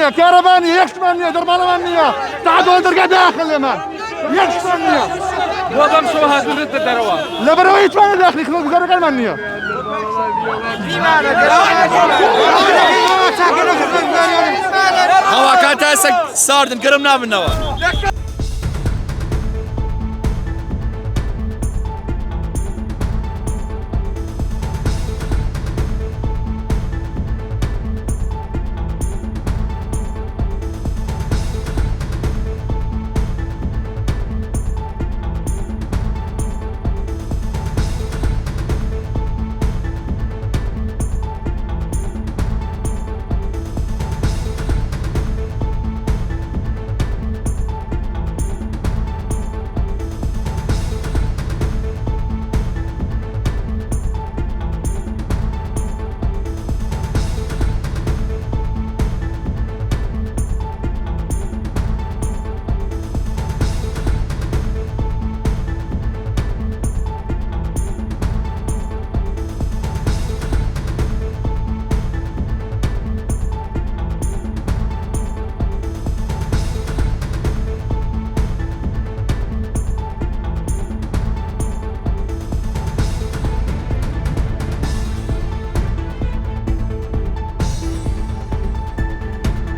niye? Karavan niye? Yakışman niye? Durmalaman niye? Daha doldurga dahil hemen. Yakışman niye? Bu adam şu hazırlıkta derova. Labara hiç bana dahil kılıp yukarı gelmen niye? Hava kan tersak sardın kırım nabın nava.